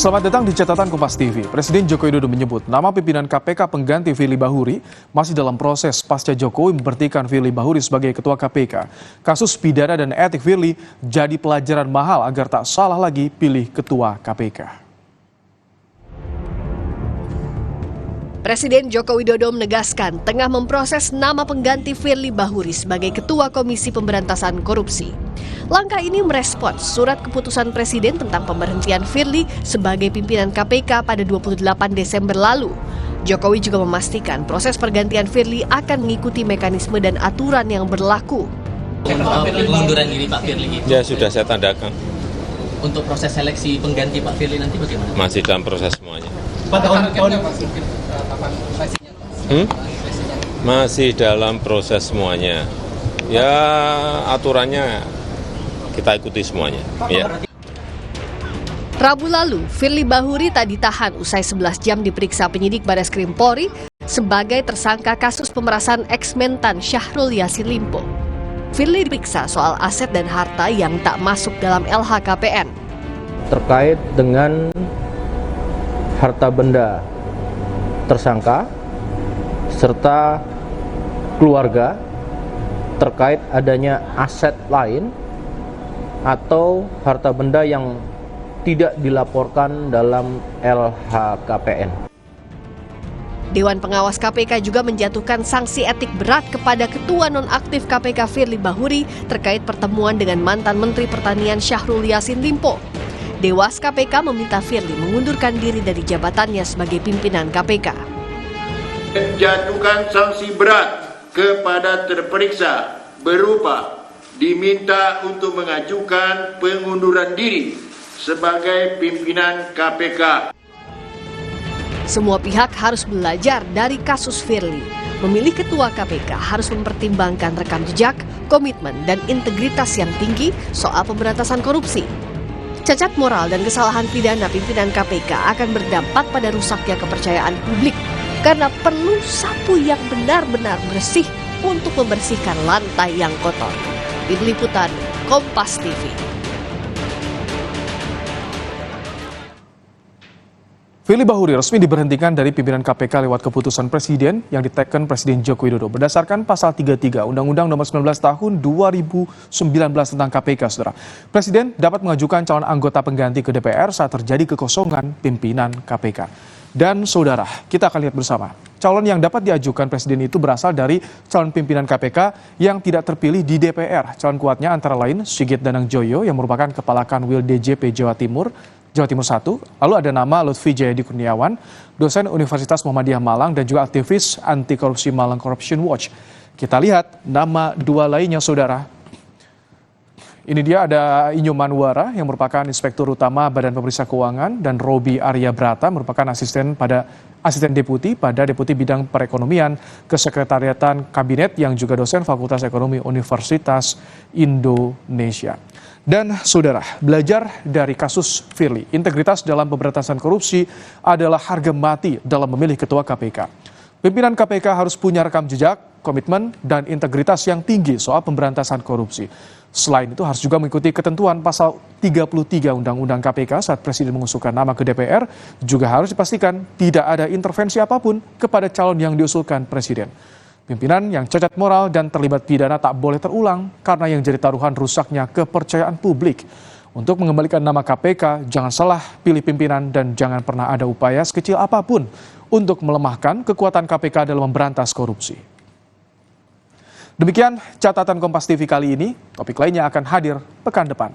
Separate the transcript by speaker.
Speaker 1: Selamat datang di catatan Kompas TV. Presiden Joko Widodo menyebut nama pimpinan KPK pengganti Firly Bahuri masih dalam proses pasca Jokowi memberhentikan Firly Bahuri sebagai Ketua KPK. Kasus pidana dan etik Firly jadi pelajaran mahal agar tak salah lagi pilih Ketua KPK.
Speaker 2: Presiden Joko Widodo menegaskan tengah memproses nama pengganti Firly Bahuri sebagai Ketua Komisi Pemberantasan Korupsi. Langkah ini merespons surat keputusan Presiden tentang pemberhentian Firly sebagai pimpinan KPK pada 28 Desember lalu. Jokowi juga memastikan proses pergantian Firly akan mengikuti mekanisme dan aturan yang berlaku.
Speaker 3: Pengunduran diri Pak Firly
Speaker 4: Ya sudah saya tandakan.
Speaker 3: Untuk proses seleksi pengganti Pak Firly nanti bagaimana?
Speaker 4: Masih dalam proses semuanya. Masih dalam proses semuanya. Ya aturannya kita ikuti semuanya. Ya.
Speaker 2: Rabu lalu, Firly Bahuri tak ditahan usai 11 jam diperiksa penyidik Bareskrim Polri sebagai tersangka kasus pemerasan ex-mentan Syahrul Yassin Limpo. Firly diperiksa soal aset dan harta yang tak masuk dalam LHKPN.
Speaker 5: Terkait dengan harta benda tersangka serta keluarga terkait adanya aset lain atau harta benda yang tidak dilaporkan dalam LHKPN.
Speaker 2: Dewan Pengawas KPK juga menjatuhkan sanksi etik berat kepada Ketua Nonaktif KPK Firly Bahuri terkait pertemuan dengan mantan Menteri Pertanian Syahrul Yassin Limpo. Dewas KPK meminta Firly mengundurkan diri dari jabatannya sebagai pimpinan KPK.
Speaker 6: Menjatuhkan sanksi berat kepada terperiksa berupa diminta untuk mengajukan pengunduran diri sebagai pimpinan KPK.
Speaker 2: Semua pihak harus belajar dari kasus Firly. Memilih ketua KPK harus mempertimbangkan rekam jejak, komitmen, dan integritas yang tinggi soal pemberantasan korupsi. Cacat moral dan kesalahan pidana pimpinan KPK akan berdampak pada rusaknya kepercayaan publik karena perlu sapu yang benar-benar bersih untuk membersihkan lantai yang kotor. Tim Liputan Kompas TV.
Speaker 1: Firly Bahuri resmi diberhentikan dari pimpinan KPK lewat keputusan Presiden yang diteken Presiden Joko Widodo berdasarkan pasal 33 Undang-Undang Nomor 19 Tahun 2019 tentang KPK, Saudara. Presiden dapat mengajukan calon anggota pengganti ke DPR saat terjadi kekosongan pimpinan KPK. Dan Saudara, kita akan lihat bersama. Calon yang dapat diajukan Presiden itu berasal dari calon pimpinan KPK yang tidak terpilih di DPR. Calon kuatnya antara lain Sigit Danangjoyo yang merupakan Kepala Kanwil DJP Jawa Timur 1. Lalu ada nama Lutfi Jayadi Kurniawan, dosen Universitas Muhammadiyah Malang dan juga aktivis anti korupsi Malang Corruption Watch. Kita lihat nama dua lainnya, Saudara. Ini dia, ada Inyo Manwara yang merupakan Inspektur Utama Badan Pemeriksa Keuangan dan Robi Arya Brata merupakan asisten deputi pada Deputi Bidang Perekonomian Kesekretariatan Kabinet yang juga dosen Fakultas Ekonomi Universitas Indonesia. Dan Saudara, belajar dari kasus Firly, integritas dalam pemberantasan korupsi adalah harga mati dalam memilih ketua KPK. Pimpinan KPK harus punya rekam jejak, komitmen, dan integritas yang tinggi soal pemberantasan korupsi. Selain itu harus juga mengikuti ketentuan pasal 33 Undang-Undang KPK saat Presiden mengusulkan nama ke DPR, juga harus dipastikan tidak ada intervensi apapun kepada calon yang diusulkan Presiden. Pimpinan yang cacat moral dan terlibat pidana tak boleh terulang karena yang jadi taruhan rusaknya kepercayaan publik. Untuk mengembalikan nama KPK, jangan salah pilih pimpinan dan jangan pernah ada upaya sekecil apapun untuk melemahkan kekuatan KPK dalam memberantas korupsi. Demikian catatan Kompas TV kali ini, topik lainnya akan hadir pekan depan.